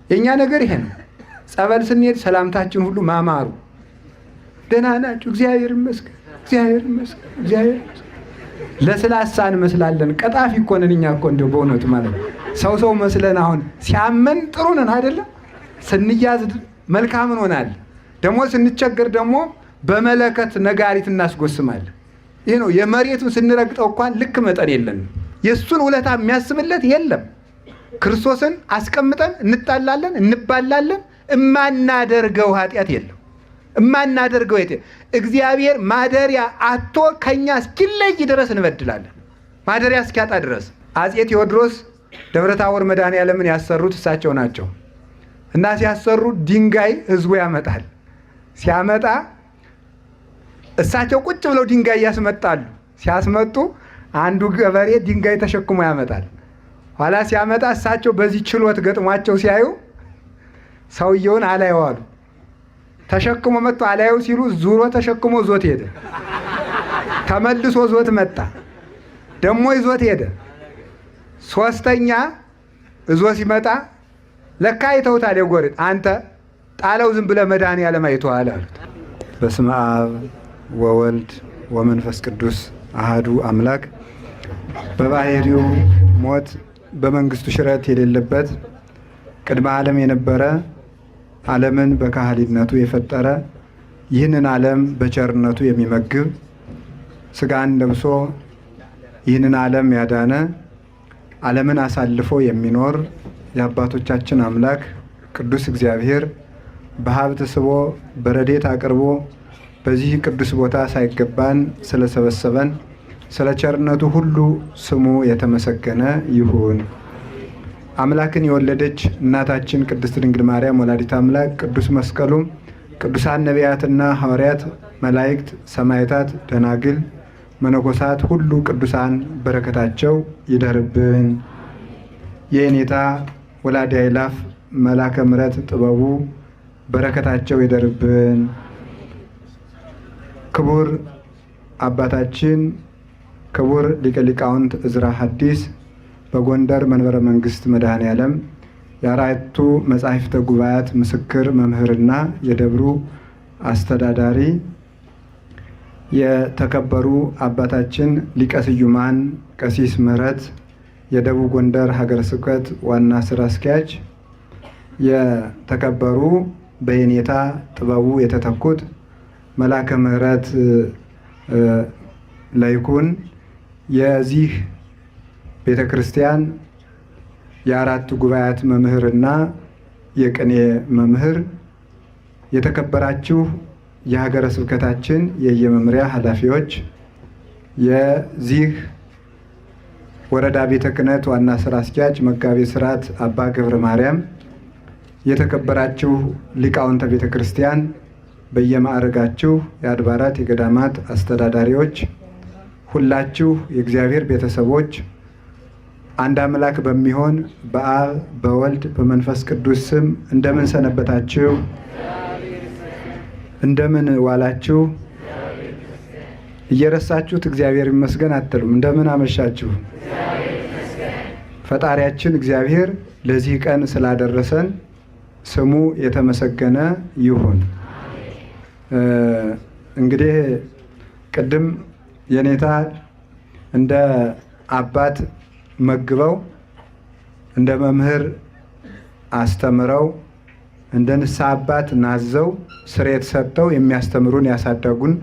የኛ ነገር ይሄ ነው። ጸበል ስንሄድ ሰላምታችን ሁሉ ማማሩ፣ ደህና ናችሁ፣ እግዚአብሔር ይመስገን፣ እግዚአብሔር ይመስገን፣ እግዚአብሔር ይመስገን። ለስላሳ እንመስላለን። ቀጣፊ እኮ ነን እኛ እኮ እንደው በእውነቱ ማለት ነው። ሰው መስለን አሁን ሲያመን ጥሩ ነን አይደለም? ስንያዝ መልካም እንሆናለን። ደግሞ ስንቸገር ደግሞ በመለከት ነጋሪት እናስጎስማለን። ይህ ነው የመሬቱን ስንረግጠው እንኳን ልክ መጠን የለንም። የእሱን ውለታ የሚያስብለት የለም። ክርስቶስን አስቀምጠን እንጣላለን፣ እንባላለን። እማናደርገው ኃጢአት የለም። እማናደርገው እግዚአብሔር ማደሪያ አቶ ከኛ እስኪለይ ድረስ እንበድላለን። ማደሪያ እስኪያጣ ድረስ። አፄ ቴዎድሮስ ደብረ ታቦር መድኃኔዓለምን ያሰሩት እሳቸው ናቸው። እና ሲያሰሩ ድንጋይ ህዝቡ ያመጣል። ሲያመጣ እሳቸው ቁጭ ብለው ድንጋይ ያስመጣሉ። ሲያስመጡ አንዱ ገበሬ ድንጋይ ተሸክሞ ያመጣል። ኋላ ሲያመጣ እሳቸው በዚህ ችሎት ገጥሟቸው ሲያዩ ሰውየውን አላየዋሉ። ተሸክሞ መጥቶ አላየው ሲሉ ዙሮ ተሸክሞ ዞት ሄደ። ተመልሶ ዞት መጣ። ደግሞ ይዞት ሄደ። ሶስተኛ እዞ ሲመጣ ለካ አይተውታል። የጎሪጥ አንተ ጣለው ዝም ብለህ መድኃኔዓለም አይተዋል አሉት። በስመ አብ ወወልድ ወመንፈስ ቅዱስ አሃዱ አምላክ። በባህሪው ሞት በመንግስቱ ሽረት የሌለበት ቅድመ ዓለም የነበረ ዓለምን በካህሊነቱ የፈጠረ ይህንን ዓለም በቸርነቱ የሚመግብ ስጋን ለብሶ ይህንን ዓለም ያዳነ ዓለምን አሳልፎ የሚኖር የአባቶቻችን አምላክ ቅዱስ እግዚአብሔር በሀብት ስቦ በረድኤት አቅርቦ በዚህ ቅዱስ ቦታ ሳይገባን ስለሰበሰበን ስለ ቸርነቱ ሁሉ ስሙ የተመሰገነ ይሁን። አምላክን የወለደች እናታችን ቅድስት ድንግል ማርያም ወላዲተ አምላክ ቅዱስ መስቀሉም ቅዱሳን ነቢያትና ሐዋርያት፣ መላእክት፣ ሰማዕታት፣ ደናግል፣ መነኮሳት ሁሉ ቅዱሳን በረከታቸው ይደርብን። የኔታ ወላዲ አእላፍ መላከ ምሕረት ጥበቡ በረከታቸው ይደርብን። ክቡር አባታችን ክቡር ሊቀ ሊቃውንት ዕዝራ ሐዲስ በጎንደር መንበረ መንግስት መድኃኔዓለም የአራቱ መጻሕፍተ ጉባኤያት ምስክር መምህርና የደብሩ አስተዳዳሪ፣ የተከበሩ አባታችን ሊቀ ስዩማን ቀሲስ ምህረት የደቡብ ጎንደር ሀገረ ስብከት ዋና ስራ አስኪያጅ፣ የተከበሩ በየኔታ ጥበቡ የተተኩት መላከ ምሕረት ለይኩን የዚህ ቤተ ክርስቲያን የአራቱ ጉባኤያት መምህርና የቅኔ መምህር፣ የተከበራችሁ የሀገረ ስብከታችን የየመምሪያ ኃላፊዎች፣ የዚህ ወረዳ ቤተ ክህነት ዋና ስራ አስኪያጅ መጋቤ ሥርዓት አባ ገብረ ማርያም፣ የተከበራችሁ ሊቃውንተ ቤተ ክርስቲያን በየማዕረጋችሁ የአድባራት የገዳማት አስተዳዳሪዎች፣ ሁላችሁ የእግዚአብሔር ቤተሰቦች አንድ አምላክ በሚሆን በአብ በወልድ በመንፈስ ቅዱስ ስም እንደምን ሰነበታችሁ? እንደምን ዋላችሁ? እየረሳችሁት እግዚአብሔር ይመስገን አትሉም? እንደምን አመሻችሁ? ፈጣሪያችን እግዚአብሔር ለዚህ ቀን ስላደረሰን ስሙ የተመሰገነ ይሁን። እንግዲህ ቅድም የኔታ እንደ አባት መግበው እንደ መምህር አስተምረው እንደ ንስሐ አባት ናዘው ስርየት ሰጥተው የሚያስተምሩን ያሳደጉን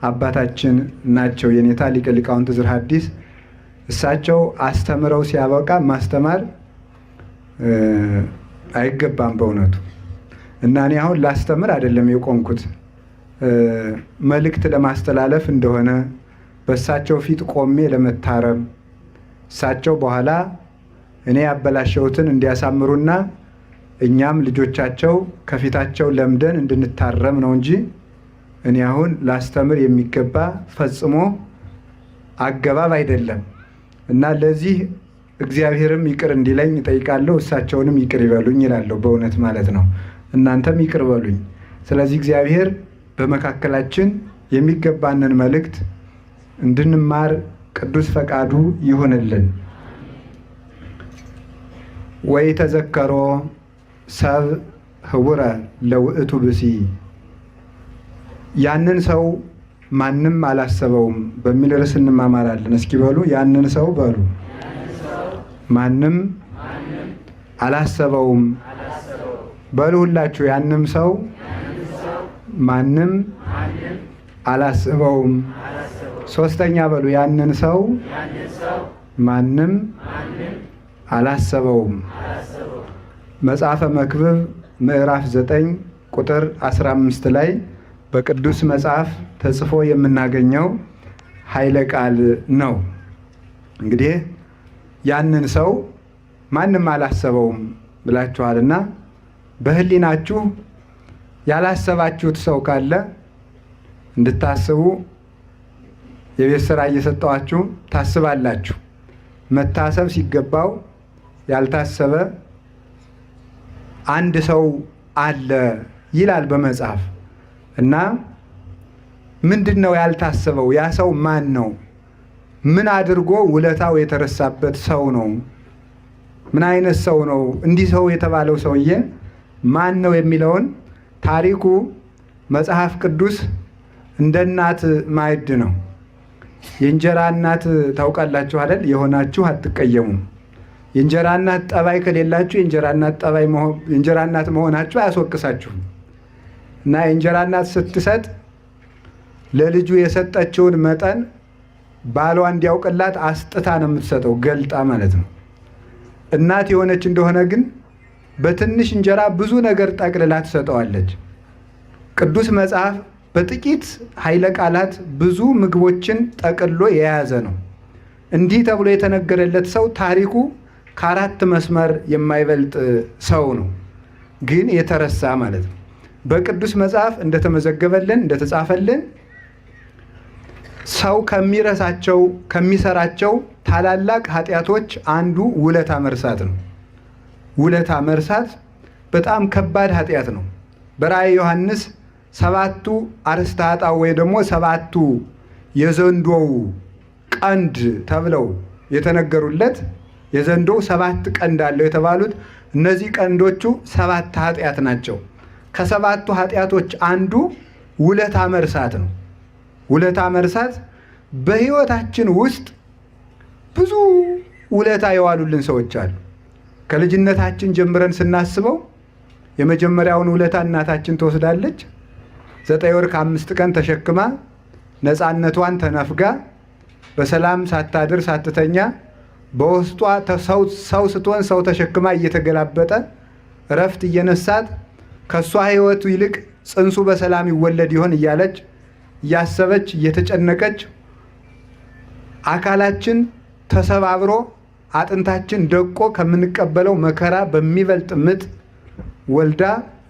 አባታችን ናቸው። የኔታ ሊቀ ሊቃውንት ዕዝራ ሐዲስ እሳቸው አስተምረው ሲያበቃ ማስተማር አይገባም በእውነቱ። እና እኔ አሁን ላስተምር አይደለም የቆምኩት፣ መልእክት ለማስተላለፍ እንደሆነ በእሳቸው ፊት ቆሜ ለመታረም እሳቸው በኋላ እኔ ያበላሸሁትን እንዲያሳምሩና እኛም ልጆቻቸው ከፊታቸው ለምደን እንድንታረም ነው እንጂ እኔ አሁን ላስተምር የሚገባ ፈጽሞ አገባብ አይደለም። እና ለዚህ እግዚአብሔርም ይቅር እንዲለኝ እጠይቃለሁ፣ እሳቸውንም ይቅር ይበሉኝ ይላለሁ። በእውነት ማለት ነው። እናንተም ይቅር በሉኝ። ስለዚህ እግዚአብሔር በመካከላችን የሚገባንን መልእክት እንድንማር ቅዱስ ፈቃዱ ይሁንልን። ወይ ተዘከሮ ሰብ ህቡረ ለውእቱ ብሲ ያንን ሰው ማንም አላሰበውም በሚል ርዕስ እንማማራለን። እስኪ በሉ ያንን ሰው በሉ። ማንም አላሰበውም በሉ ሁላችሁ። ያንም ሰው ማንም አላሰበውም። ሶስተኛ በሉ ያንን ሰው ማንም አላሰበውም። መጽሐፈ መክብብ ምዕራፍ 9 ቁጥር 15 ላይ በቅዱስ መጽሐፍ ተጽፎ የምናገኘው ኃይለ ቃል ነው። እንግዲህ ያንን ሰው ማንም አላሰበውም ብላችኋልና በህሊናችሁ ያላሰባችሁት ሰው ካለ እንድታስቡ የቤት ስራ እየሰጠዋችሁ ታስባላችሁ። መታሰብ ሲገባው ያልታሰበ አንድ ሰው አለ ይላል በመጽሐፍ እና ምንድን ነው ያልታሰበው? ያ ሰው ማን ነው? ምን አድርጎ ውለታው የተረሳበት ሰው ነው? ምን አይነት ሰው ነው? እንዲህ ሰው የተባለው ሰውዬ ማን ነው የሚለውን ታሪኩ መጽሐፍ ቅዱስ እንደ እናት ማዕድ ነው። የእንጀራ እናት ታውቃላችሁ አይደል? የሆናችሁ አትቀየሙም። የእንጀራ እናት ጠባይ ከሌላችሁ የእንጀራ እናት መሆናችሁ አያስወቅሳችሁም። እና የእንጀራ እናት ስትሰጥ ለልጁ የሰጠችውን መጠን ባሏ እንዲያውቅላት አስጥታ ነው የምትሰጠው፣ ገልጣ ማለት ነው። እናት የሆነች እንደሆነ ግን በትንሽ እንጀራ ብዙ ነገር ጠቅልላ ትሰጠዋለች። ቅዱስ መጽሐፍ በጥቂት ኃይለ ቃላት ብዙ ምግቦችን ጠቅሎ የያዘ ነው። እንዲህ ተብሎ የተነገረለት ሰው ታሪኩ ከ4 መስመር የማይበልጥ ሰው ነው፣ ግን የተረሳ ማለት ነው። በቅዱስ መጽሐፍ እንደተመዘገበልን እንደተጻፈልን ሰው ከሚሰራቸው ታላላቅ ኃጢአቶች አንዱ ውለታ መርሳት ነው። ውለታ መርሳት በጣም ከባድ ኃጢአት ነው። በራእየ ዮሐንስ 7ቱ አርእስተ ኃጣውእ ወይ ደግሞ 7ቱ የዘንዶው ቀንድ ተብለው የተነገሩለት የዘንዶው 7 ቀንድ አለው የተባሉት እነዚህ ቀንዶቹ 7 ኃጢአት ናቸው። ከ7ቱ ኃጢአቶች አንዱ ውለታ መርሳት ነው። ውለታ መርሳት በሕይወታችን ውስጥ ብዙ ውለታ የዋሉልን ሰዎች አሉ። ከልጅነታችን ጀምረን ስናስበው የመጀመሪያውን ውለታ እናታችን ትወስዳለች። 9 ወር ከ5 ቀን ተሸክማ ነፃነቷን ተነፍጋ በሰላም ሳታድር ሳትተኛ በውስጧ ሰው ስትሆን ሰው ተሸክማ እየተገላበጠ እረፍት እየነሳት ከእሷ ሕይወቱ ይልቅ ጽንሱ በሰላም ይወለድ ይሆን እያለች እያሰበች እየተጨነቀች አካላችን ተሰባብሮ አጥንታችን ደቆ ከምንቀበለው መከራ በሚበልጥ ምጥ ወልዳ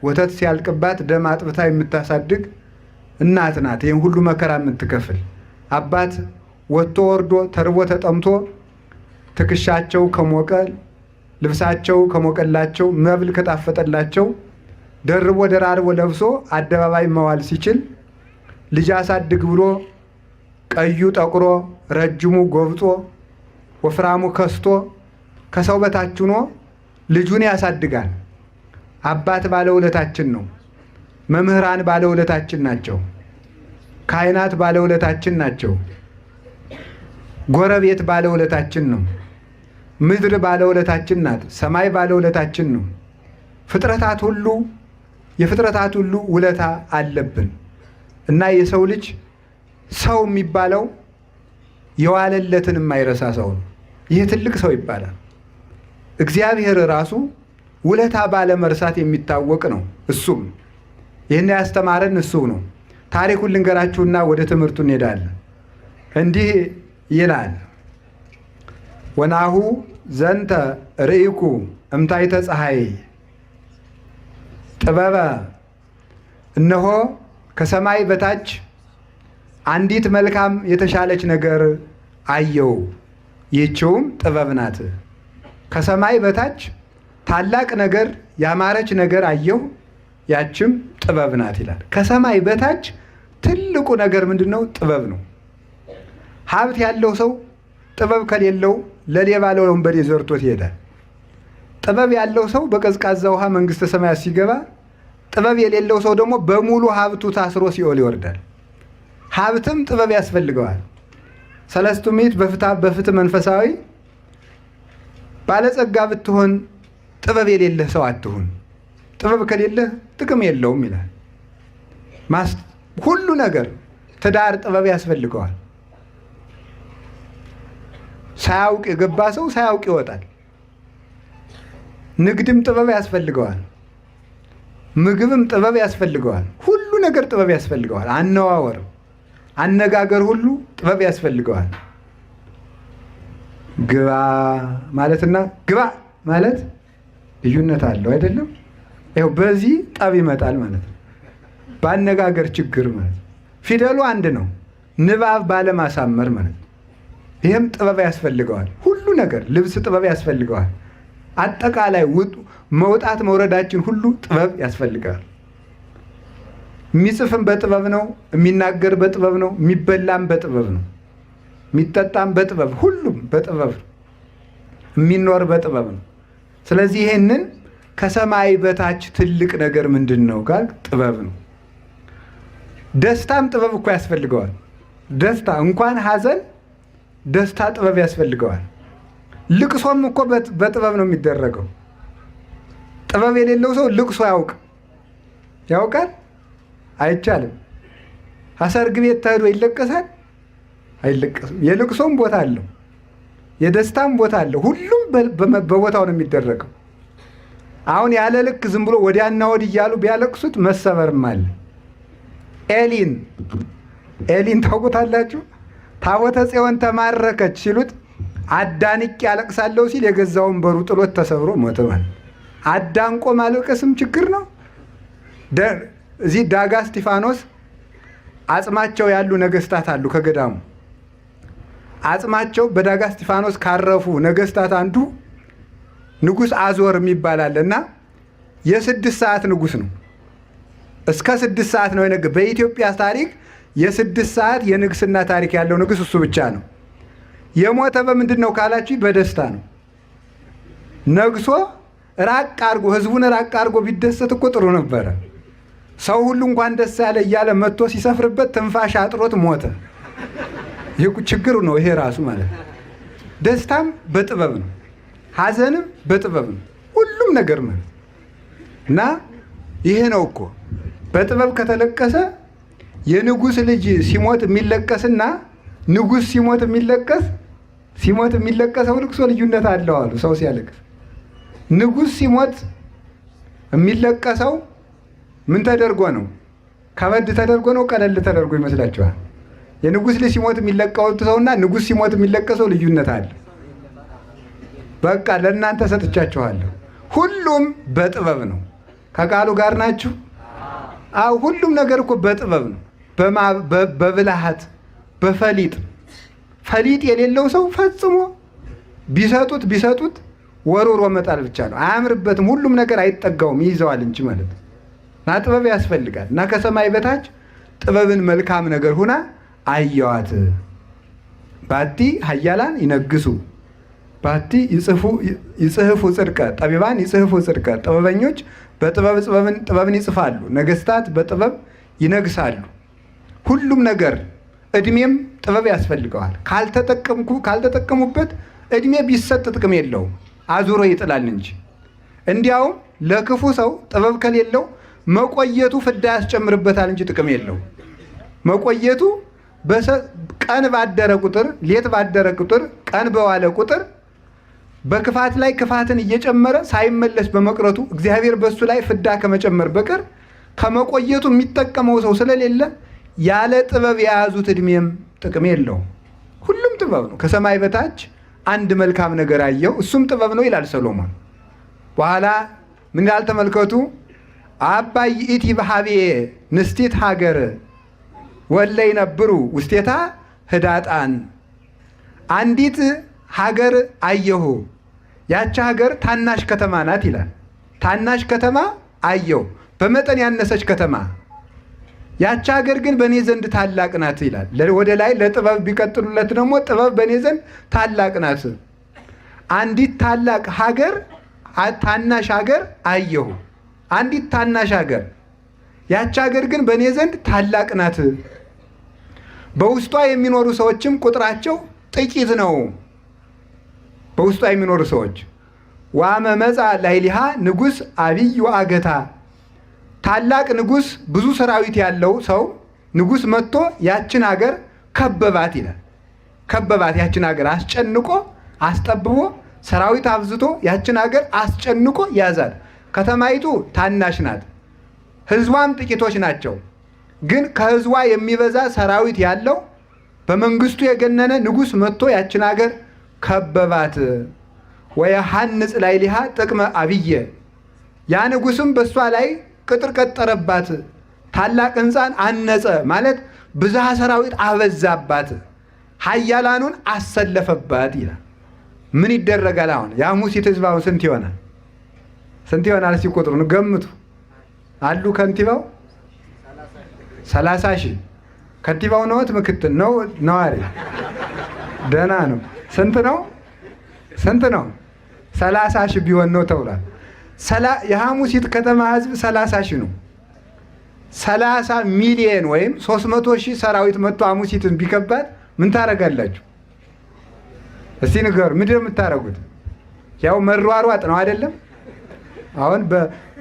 ወተት ሲያልቅባት ደም አጥብታ የምታሳድግ እናት ናት። ይህን ሁሉ መከራ የምትከፍል አባት ወጥቶ ወርዶ ተርቦ ተጠምቶ ትከሻቸው ከሞቀ ልብሳቸው ከሞቀላቸው መብል ከጣፈጠላቸው ደርቦ ደራርቦ ለብሶ አደባባይ መዋል ሲችል ልጅ አሳድግ ብሎ ቀዩ ጠቁሮ ረጅሙ ጎብጦ ወፍራሙ ከስቶ ከሰው በታች ሆኖ ልጁን ያሳድጋል። አባት ባለውለታችን ነው። መምህራን ባለውለታችን ናቸው። ካህናት ባለውለታችን ናቸው። ጎረቤት ባለውለታችን ነው። ምድር ባለውለታችን ናት። ሰማይ ባለውለታችን ነው። የፍጥረታት ሁሉ ውለታ አለብን እና የሰው ልጅ ሰው የሚባለው የዋለለትን የማይረሳ ሰው ነው። ይህ ትልቅ ሰው ይባላል። እግዚአብሔር ራሱ ውለታ ባለመርሳት የሚታወቅ ነው። እሱም ይህን ያስተማረን እሱ ነው። ታሪኩን ልንገራችሁና ወደ ትምህርቱ እንሄዳለን። እንዲህ ይላል፣ ወናሁ ዘንተ ርኢኩ እምታይተ ፀሐይ ጥበበ፣ እነሆ ከሰማይ በታች አንዲት መልካም የተሻለች ነገር አየው፣ ይህችውም ጥበብ ናት። ከሰማይ በታች ታላቅ ነገር ያማረች ነገር አየው፣ ያችም ጥበብ ናት ይላል። ከሰማይ በታች ትልቁ ነገር ምንድን ነው? ጥበብ ነው። ሀብት ያለው ሰው ጥበብ ከሌለው ለሌባ ለወንበዴ ዘርቶት ይሄዳል። ጥበብ ያለው ሰው በቀዝቃዛ ውሃ መንግሥተ ሰማያት ሲገባ፣ ጥበብ የሌለው ሰው ደግሞ በሙሉ ሀብቱ ታስሮ ሲኦል ይወርዳል። ሀብትም ጥበብ ያስፈልገዋል። ሰለስቱ ምዕት በፍትሕ መንፈሳዊ ባለጸጋ ብትሆን ጥበብ የሌለህ ሰው አትሁን፣ ጥበብ ከሌለህ ጥቅም የለውም ይላል። ሁሉ ነገር ትዳር ጥበብ ያስፈልገዋል። ሳያውቅ የገባ ሰው ሳያውቅ ይወጣል። ንግድም ጥበብ ያስፈልገዋል። ምግብም ጥበብ ያስፈልገዋል። ሁሉ ነገር ጥበብ ያስፈልገዋል። አነዋወር፣ አነጋገር ሁሉ ጥበብ ያስፈልገዋል። ግባ ማለትና ግባ ማለት ልዩነት አለው አይደለም? ይኸው በዚህ ጠብ ይመጣል ማለት ነው። በአነጋገር ችግር ማለት ነው። ፊደሉ አንድ ነው፣ ንባብ ባለማሳመር ማለት ነው። ይህም ጥበብ ያስፈልገዋል። ሁሉ ነገር ልብስ ጥበብ ያስፈልገዋል። አጠቃላይ መውጣት መውረዳችን ሁሉ ጥበብ ያስፈልጋል። የሚጽፍም በጥበብ ነው፣ የሚናገር በጥበብ ነው፣ የሚበላም በጥበብ ነው፣ የሚጠጣም በጥበብ፣ ሁሉም በጥበብ ነው፣ የሚኖር በጥበብ ነው። ስለዚህ ይሄንን ከሰማይ በታች ትልቅ ነገር ምንድን ነው ጋር ጥበብ ነው። ደስታም ጥበብ እኮ ያስፈልገዋል። ደስታ እንኳን ሐዘን ደስታ ጥበብ ያስፈልገዋል። ልቅሶም እኮ በጥበብ ነው የሚደረገው። ጥበብ የሌለው ሰው ልቅሶ ያውቃል? አይቻልም። ሰርግ ቤት ተሄዶ ይለቀሳል? አይለቀስም። የልቅሶም ቦታ አለው፣ የደስታም ቦታ አለው። ሁሉም በቦታው ነው የሚደረገው። አሁን ያለ ልክ ዝም ብሎ ወዲያና ወዲህ እያሉ ቢያለቅሱት መሰበርም አለ። ኤሊን ታውቁታላችሁ? ታቦተ ጽዮን ተማረከች ሲሉት አዳንቄ ያለቅሳለሁ ሲል የገዛውን በሩ ጥሎት ተሰብሮ ሞተ። ማለት አዳንቆ ማለቀስም ችግር ነው። እዚህ ዳጋ እስጢፋኖስ አጽማቸው ያሉ ነገስታት አሉ። ከገዳሙ አጽማቸው በዳጋ እስጢፋኖስ ካረፉ ነገስታት አንዱ ንጉሥ አዞር የሚባል አለ እና የ6 ሰዓት ንጉሥ ነው። እስከ 6 ሰዓት ነው የነገ በኢትዮጵያ ታሪክ የ6 ሰዓት የንግስና ታሪክ ያለው ንጉሥ እሱ ብቻ ነው። የሞተ በምንድን ነው ካላችሁ በደስታ ነው። ነግሶ ራቅ አድርጎ ህዝቡን ራቅ አድርጎ ቢደሰት እኮ ጥሩ ነበረ። ሰው ሁሉ እንኳን ደስ ያለ እያለ መጥቶ ሲሰፍርበት ትንፋሽ አጥሮት ሞተ። ይህ ችግሩ ነው። ይሄ ራሱ ማለት ነው። ደስታም በጥበብ ነው፣ ሐዘንም በጥበብ ነው። ሁሉም ነገር ማለት እና ይሄ ነው እኮ በጥበብ ከተለቀሰ የንጉሥ ልጅ ሲሞት የሚለቀስና ንጉሥ ሲሞት የሚለቀሰው ልቅሶ ልዩነት አለው አሉ። ሰው ሲያለቅስ ንጉሥ ሲሞት የሚለቀሰው ምን ተደርጎ ነው? ከበድ ተደርጎ ነው? ቀለል ተደርጎ ይመስላችኋል? የንጉሥ ልጅ ሲሞት የሚለቀሰው ሰውና ንጉሥ ሲሞት የሚለቀሰው ልዩነት አለ። በቃ ለእናንተ ሰጥቻችኋለሁ። ሁሉም በጥበብ ነው። ከቃሉ ጋር ናችሁ? አዎ፣ ሁሉም ነገር እኮ በጥበብ ነው። በብልሃት በፈሊጥ ፈሊጥ የሌለው ሰው ፈጽሞ ቢሰጡት ወሮሮ መጣል ብቻ ነው። አያምርበትም። ሁሉም ነገር አይጠጋውም፣ ይይዘዋል እንጂ ማለት ነው። እና ጥበብ ያስፈልጋል። እና ከሰማይ በታች ጥበብን መልካም ነገር ሁና አየዋት። ባቲ ኃያላን ይነግሱ ባቲ ይጽሕፉ ጽድቀ ጠቢባን ይጽሕፉ ጽድቀ። ጥበበኞች በጥበብ ጥበብን ይጽፋሉ፣ ነገስታት በጥበብ ይነግሳሉ። ሁሉም ነገር እድሜም ጥበብ ያስፈልገዋል። ካልተጠቀሙበት እድሜ ቢሰጥ ጥቅም የለውም፣ አዙሮ ይጥላል እንጂ። እንዲያውም ለክፉ ሰው ጥበብ ከሌለው መቆየቱ ፍዳ ያስጨምርበታል እንጂ ጥቅም የለው። መቆየቱ ቀን ባደረ ቁጥር፣ ሌት ባደረ ቁጥር፣ ቀን በዋለ ቁጥር በክፋት ላይ ክፋትን እየጨመረ ሳይመለስ በመቅረቱ እግዚአብሔር በሱ ላይ ፍዳ ከመጨመር በቀር ከመቆየቱ የሚጠቀመው ሰው ስለሌለ ያለ ጥበብ የያዙት እድሜም ጥቅም የለው። ሁሉም ጥበብ ነው። ከሰማይ በታች አንድ መልካም ነገር አየው፣ እሱም ጥበብ ነው ይላል ሰሎሞን። በኋላ ምን ያህል ተመልከቱ። አባይ ይእቲ በሀቤ ንስቲት ሀገር ወለይ ነብሩ ውስቴታ ህዳጣን። አንዲት ሀገር አየሁ፣ ያቺ ሀገር ታናሽ ከተማ ናት ይላል። ታናሽ ከተማ አየሁ፣ በመጠን ያነሰች ከተማ። ያቺ ሀገር ግን በእኔ ዘንድ ታላቅ ናት ይላል። ወደ ላይ ለጥበብ ቢቀጥሉለት ደግሞ ጥበብ በእኔ ዘንድ ታላቅ ናት። አንዲት ታላቅ ሀገር ታናሽ ሀገር አየሁ። አንዲት ታናሽ ሀገር፣ ያች ሀገር ግን በእኔ ዘንድ ታላቅ ናት። በውስጧ የሚኖሩ ሰዎችም ቁጥራቸው ጥቂት ነው። በውስጧ የሚኖሩ ሰዎች ዋመ መጻ ላይሊሃ ንጉሥ አብይ ወአገታ፣ ታላቅ ንጉሥ ብዙ ሰራዊት ያለው ሰው ንጉሥ መጥቶ ያችን ሀገር ከበባት ይላል። ከበባት፣ ያችን ሀገር አስጨንቆ አስጠብቦ ሰራዊት አብዝቶ ያችን ሀገር አስጨንቆ ያዛል። ከተማይቱ ታናሽ ናት፣ ህዝቧም ጥቂቶች ናቸው። ግን ከህዝቧ የሚበዛ ሰራዊት ያለው በመንግስቱ የገነነ ንጉሥ መጥቶ ያችን ሀገር ከበባት። ወየሐንጽ ላዕሌሃ ጥቅመ አብየ፣ ያ ንጉሥም በእሷ ላይ ቅጥር ቀጠረባት፣ ታላቅ ሕንፃን አነጸ ማለት ብዝሃ ሰራዊት አበዛባት፣ ኃያላኑን አሰለፈባት ይላል። ምን ይደረጋል? አሁን የሐሙሲት ህዝብ አሁን ስንት ይሆናል? ስንት ይሆናል? እስኪ ቁጥሩን ገምቱ። አሉ ከንቲባው 30,000። ከንቲባው ነዎት? ምክትል ነው? ነዋሪ? ደህና ነው። ስንት ነው? ስንት ነው? 30,000 ቢሆን ነው ተብሏል። የሐሙሲት ከተማ ህዝብ 30,000 ነው። 30 ሚሊዮን ወይም 300,000 ሰራዊት መጥቶ ሐሙሲትን ቢከባት ምን ታደርጋላችሁ? እስቲ ንገሩ። ምንድን ነው የምታደርጉት? ያው መሯሯጥ ነው አይደለም? አሁን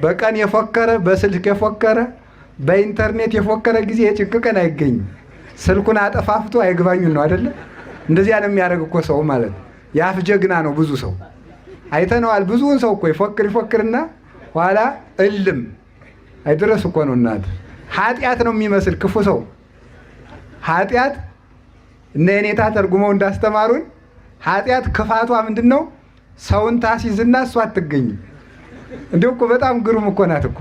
በቀን የፎከረ በስልክ የፎከረ በኢንተርኔት የፎከረ ጊዜ የጭንቅ ቀን አይገኝም። ስልኩን አጠፋፍቶ አይግባኙን ነው አይደለም? እንደዚያ ነው የሚያደርግ እኮ ሰው ማለት የአፍ ጀግና ነው። ብዙ ሰው አይተነዋል። ብዙውን ሰው እኮ ይፎክርና ኋላ እልም አይድረስ እኮ ነው። እናት ኃጢአት ነው የሚመስል ክፉ ሰው ኃጢአት። እነ የኔታ ተርጉመው እንዳስተማሩን ኃጢአት ክፋቷ ምንድን ነው? ሰውን ታሲዝና እሷ አትገኝም። እንዲሁ እኮ በጣም ግሩም እኮ ናት እኮ።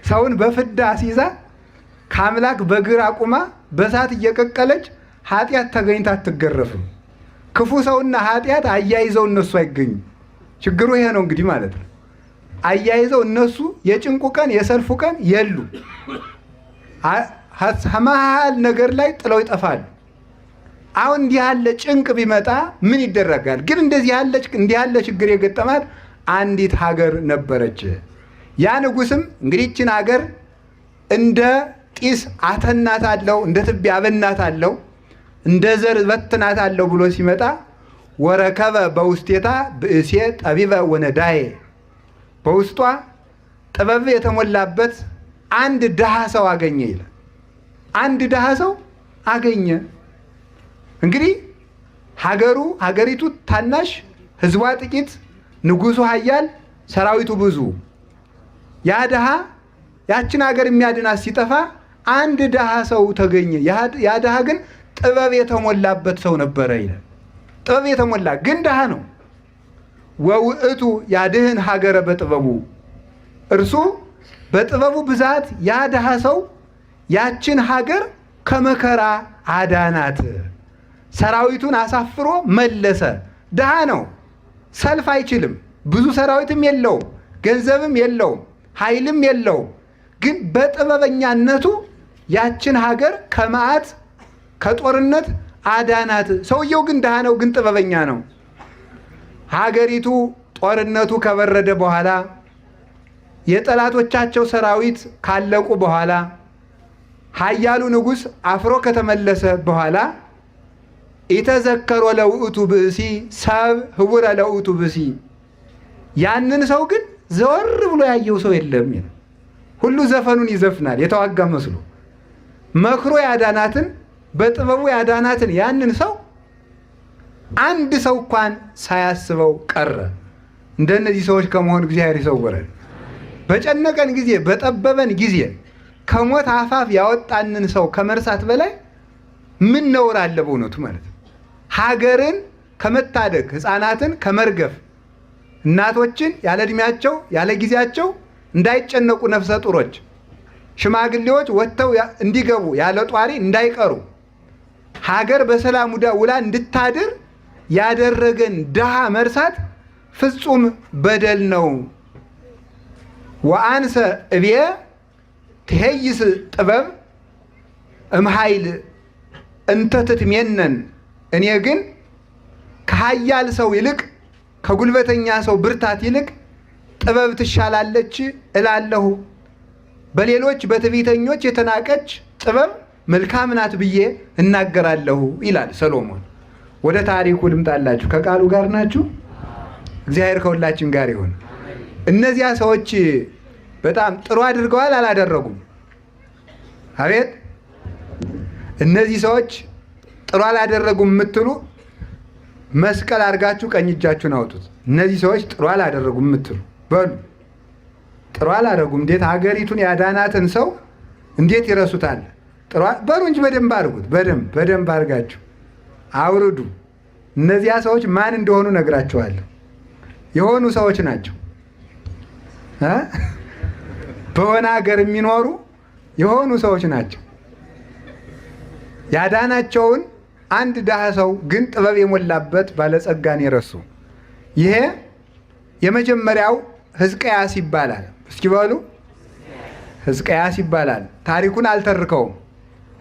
ሰውን በፍዳ አሲዛ ከአምላክ በግር አቁማ በሳት እየቀቀለች ኃጢአት ተገኝታ አትገረፍም። ክፉ ሰውና ኃጢአት አያይዘው እነሱ አይገኙም። ችግሩ ይሄ ነው እንግዲህ ማለት ነው። አያይዘው እነሱ የጭንቁ ቀን የሰልፉ ቀን የሉ መሀል ነገር ላይ ጥለው ይጠፋሉ። አሁን እንዲህ ያለ ጭንቅ ቢመጣ ምን ይደረጋል? ግን እንዲህ ያለ ችግር የገጠማት አንዲት ሀገር ነበረች። ያ ንጉሥም እንግዲህ ይህችን ሀገር እንደ ጢስ አተናታለሁ፣ እንደ ትቢያ አበናታለሁ፣ እንደ ዘር በትናታለሁ ብሎ ሲመጣ ወረከበ በውስቴታ ብእሴ ጠቢበ ወነዳዬ፣ በውስጧ ጥበብ የተሞላበት አንድ ድሃ ሰው አገኘ ይላል። አንድ ድሃ ሰው አገኘ። እንግዲህ ሀገሪቱ ታናሽ፣ ህዝቧ ጥቂት፣ ንጉሱ ኃያል፣ ሰራዊቱ ብዙ። ያ ድሃ ያችን ሀገር የሚያድናት ሲጠፋ አንድ ድሃ ሰው ተገኘ። ያ ድሃ ግን ጥበብ የተሞላበት ሰው ነበረ ይላል። ጥበብ የተሞላ ግን ድሃ ነው። ወውእቱ ያድህን ሀገረ በጥበቡ፣ እርሱ በጥበቡ ብዛት ያ ድሃ ሰው ያችን ሀገር ከመከራ አዳናት። ሰራዊቱን አሳፍሮ መለሰ። ድሃ ነው፣ ሰልፍ አይችልም፣ ብዙ ሰራዊትም የለውም፣ ገንዘብም የለውም፣ ኃይልም የለውም። ግን በጥበበኛነቱ ያችን ሀገር ከመዓት ከጦርነት አዳናት። ሰውየው ግን ድሃ ነው፣ ግን ጥበበኛ ነው። ሀገሪቱ ጦርነቱ ከበረደ በኋላ የጠላቶቻቸው ሰራዊት ካለቁ በኋላ ኃያሉ ንጉሥ አፍሮ ከተመለሰ በኋላ ኢተዘከሮ ለውእቱ ብእሲ ሰብ ህቡረ ለውእቱ ብእሲ፣ ያንን ሰው ግን ዘወር ብሎ ያየው ሰው የለም። ሁሉ ዘፈኑን ይዘፍናል የተዋጋ መስሎ። መክሮ ያዳናትን በጥበቡ ያዳናትን ያንን ሰው አንድ ሰው እንኳን ሳያስበው ቀረ። እንደነዚህ ሰዎች ከመሆን እግዚአብሔር ይሰውረን። በጨነቀን ጊዜ በጠበበን ጊዜ ከሞት አፋፍ ያወጣንን ሰው ከመርሳት በላይ ምን ነውር አለ በእውነቱ ማለት ነው። ሀገርን ከመታደግ ሕፃናትን ከመርገፍ እናቶችን ያለ ዕድሜያቸው ያለ ጊዜያቸው እንዳይጨነቁ ነፍሰ ጡሮች ሽማግሌዎች ወጥተው እንዲገቡ ያለ ጧሪ እንዳይቀሩ ሀገር በሰላም ውላ እንድታድር ያደረገን ድሃ መርሳት ፍጹም በደል ነው። ወአንሰ እብየ ትሄይስ ጥበብ እምኃይል እንተ ትትሜነን፣ እኔ ግን ከኃያል ሰው ይልቅ ከጉልበተኛ ሰው ብርታት ይልቅ ጥበብ ትሻላለች እላለሁ፣ በሌሎች በትዕቢተኞች የተናቀች ጥበብ መልካም ናት ብዬ እናገራለሁ ይላል ሰሎሞን። ወደ ታሪኩ ልምጣላችሁ። ከቃሉ ጋር ናችሁ? እግዚአብሔር ከሁላችን ጋር ይሁን። እነዚያ ሰዎች በጣም ጥሩ አድርገዋል አላደረጉም? አቤት! እነዚህ ሰዎች ጥሩ አላደረጉም የምትሉ መስቀል አድርጋችሁ ቀኝ እጃችሁን አውጡት። እነዚህ ሰዎች ጥሩ አላደረጉም የምትሉ በሉ። ጥሩ አላደረጉም። እንዴት ሀገሪቱን ያዳናትን ሰው እንዴት ይረሱታል? ጥሩ በሉ እንጂ በደንብ አድርጉት። በደንብ አድርጋችሁ አውርዱ። እነዚያ ሰዎች ማን እንደሆኑ ነግራችኋለሁ። የሆኑ ሰዎች ናቸው። በሆነ ሀገር የሚኖሩ የሆኑ ሰዎች ናቸው። ያዳናቸውን አንድ ድሃ ሰው ግን ጥበብ የሞላበት ባለጸጋን የረሱ። ይሄ የመጀመሪያው ሕዝቅያስ ይባላል። እስኪ በሉ ሕዝቅያስ ይባላል። ታሪኩን አልተርከውም።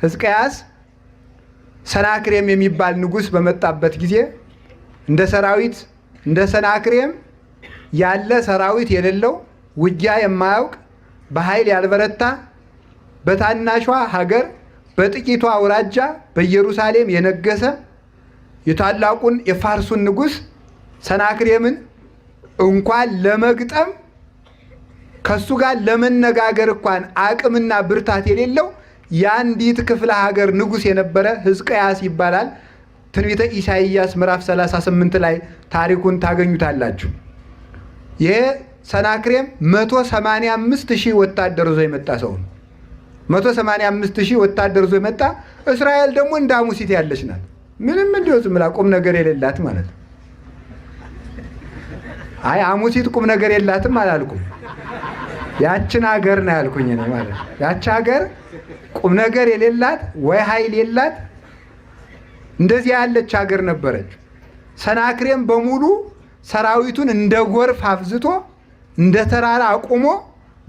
ሕዝቅያስ ሰናክሬም የሚባል ንጉሥ በመጣበት ጊዜ እንደ ሰራዊት እንደ ሰናክሬም ያለ ሰራዊት የሌለው ውጊያ የማያውቅ በኃይል ያልበረታ በታናሿ ሀገር በጥቂቷ አውራጃ በኢየሩሳሌም የነገሰ የታላቁን የፋርሱን ንጉሥ ሰናክሬምን እንኳን ለመግጠም ከሱ ጋር ለመነጋገር እንኳን አቅምና ብርታት የሌለው የአንዲት ክፍለ ሀገር ንጉሥ የነበረ ሕዝቅያስ ይባላል። ትንቢተ ኢሳይያስ ምዕራፍ 38 ላይ ታሪኩን ታገኙታላችሁ። ይሄ ሰናክሬም 185,000 ወታደር ይዞ የመጣ ሰው ነው። 185,000 ወታደር ይዞ የመጣ። እስራኤል ደግሞ እንደ አሙሲት ያለች ናት። ምንም እንዲሁ ዝም ብላ ቁም ነገር የሌላት ማለት ነው። አይ አሙሲት ቁም ነገር የላትም አላልኩም። ያችን ሀገር ነው ያልኩኝ እኔ ማለት ነው። ያች ሀገር ቁም ነገር የሌላት ወይ ኃይል የላት እንደዚህ ያለች ሀገር ነበረች። ሰናክሬም በሙሉ ሰራዊቱን እንደ ጎርፍ አፍዝቶ እንደ ተራራ አቁሞ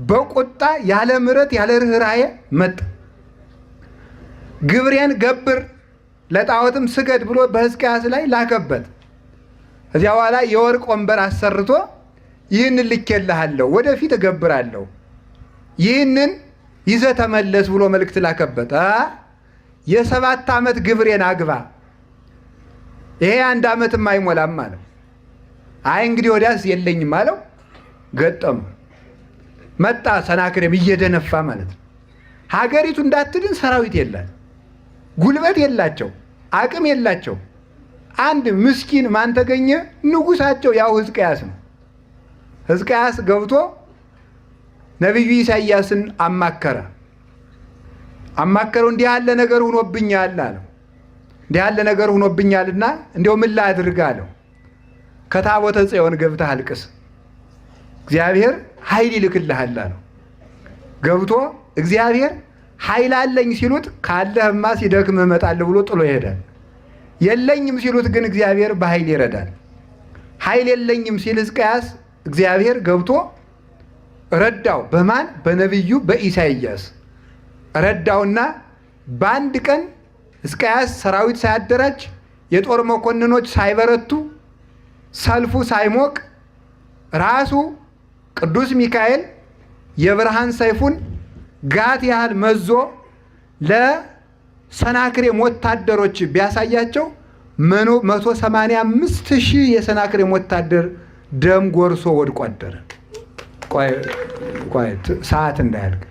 በቁጣ ያለ ምሕረት ያለ ርኅራኄ መጣ። ግብሬን ገብር ለጣዖትም ስገድ ብሎ በሕዝቅያስ ላይ ላከበት። እዚያ በኋላ የወርቅ ወንበር አሰርቶ ይህንን ልኬልሃለሁ፣ ወደፊት እገብራለሁ፣ ይህንን ይዘህ ተመለስ ብሎ መልእክት ላከበት። የ7 ዓመት ግብሬን አግባ፣ ይሄ 1 ዓመትም አይሞላም አለው። አይ እንግዲህ ወዲያስ የለኝም አለው። ገጠሙ። መጣ ሰናክሬም እየደነፋ ማለት ነው። ሀገሪቱ እንዳትድን ሰራዊት የላት፣ ጉልበት የላቸው፣ አቅም የላቸው። አንድ ምስኪን ማን ተገኘ? ንጉሳቸው ያው ሕዝቅያስ ነው። ሕዝቅያስ ገብቶ ነቢዩ ኢሳይያስን አማከረው። እንዲህ ያለ ነገር ሆኖብኛል አለው። እንዲህ ያለ ነገር ሆኖብኛልና እንዲያው ምን ላድርግ አለው። ከታቦተ ጽዮን ገብተህ አልቅስ፣ እግዚአብሔር ኃይል ይልክልሃል አለው። ገብቶ እግዚአብሔር ኃይል አለኝ ሲሉት ካለህማ ሲደክምህ እመጣለሁ ብሎ ጥሎ ይሄዳል። የለኝም ሲሉት ግን እግዚአብሔር በኃይል ይረዳል። ኃይል የለኝም ሲል ሕዝቅያስ እግዚአብሔር ገብቶ ረዳው። በማን? በነቢዩ በኢሳይያስ ረዳውና በአንድ ቀን ሕዝቅያስ ሰራዊት ሳያደራጅ የጦር መኮንኖች ሳይበረቱ ሰልፉ ሳይሞቅ ራሱ ቅዱስ ሚካኤል የብርሃን ሰይፉን ጋት ያህል መዞ ለሰናክሬም ወታደሮች ቢያሳያቸው 185,000 የሰናክሬም ወታደር ደም ጎርሶ ወድቆ አደረ። ቆይ ሰዓት እንዳያልቅ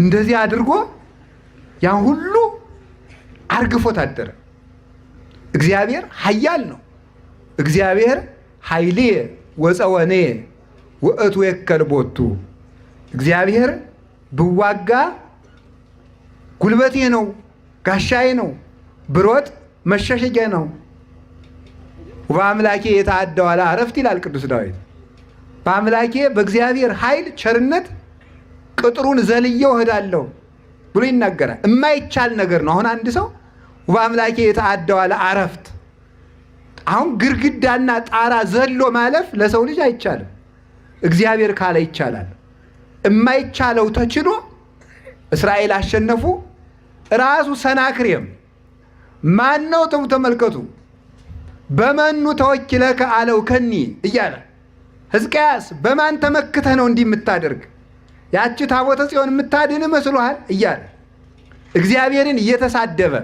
እንደዚህ አድርጎ ያን ሁሉ አርግፎት አደረ። እግዚአብሔር ኃያል ነው። እግዚአብሔር ኃይልየ ወፀወንየ ውእቱ የከል ቦቱ። እግዚአብሔር ብዋጋ ጉልበቴ ነው፣ ጋሻዬ ነው፣ ብሮጥ መሸሸጊያ ነው። በአምላኬ የተአደው አለ አረፍት ይላል ቅዱስ ዳዊት። በአምላኬ በእግዚአብሔር ኃይል ቸርነት ቅጥሩን ዘልየው እሄዳለሁ ብሎ ይናገራል። የማይቻል ነገር ነው። አሁን አንድ ሰው በአምላኬ የተአደው አለ አረፍት። አሁን ግድግዳና ጣራ ዘሎ ማለፍ ለሰው ልጅ አይቻልም። እግዚአብሔር ካለ ይቻላል። የማይቻለው ተችሎ እስራኤል አሸነፉ። ራሱ ሰናክሬም ማን ነው? ተመልከቱ። በመኑ ተወኪለከ አለው ከኒ እያለ ሕዝቅያስ በማን ተመክተህ ነው እንዲህ የምታደርግ? ያቺ ታቦተ ጽዮን የምታድን መስሎሃል? እያለ እግዚአብሔርን እየተሳደበ